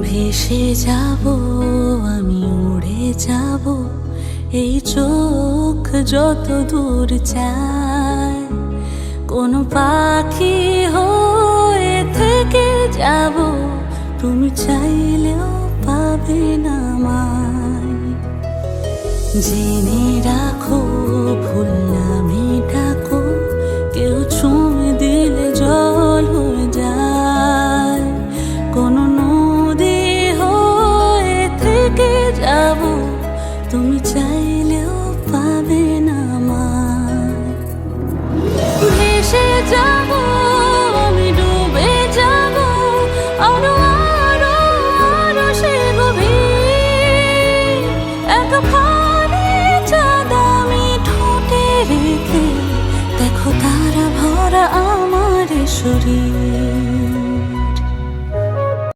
ভেসে যাব আমি, উড়ে যাব এই চোখ যত দূর চায়। কোনো পাখি হয়ে থেকে যাব, তুমি চাইলেও পাবে না আমায়। জেনে রাখো ভুল নামে ডাকো, কেউ ছুঁয়ে দিলে জল হয়ে যায়। কোনো নদী হয়ে থেকে যাব, তুমি চাইলেও পাবে না আমায়। ভেসে যাব আমি, ডুবে যাব আরো আরো আরো সে গভীর। এক ফালি চাঁদ আমি ঠোঁটে রেখে, দেখো তারা ভরা আমার শরীর।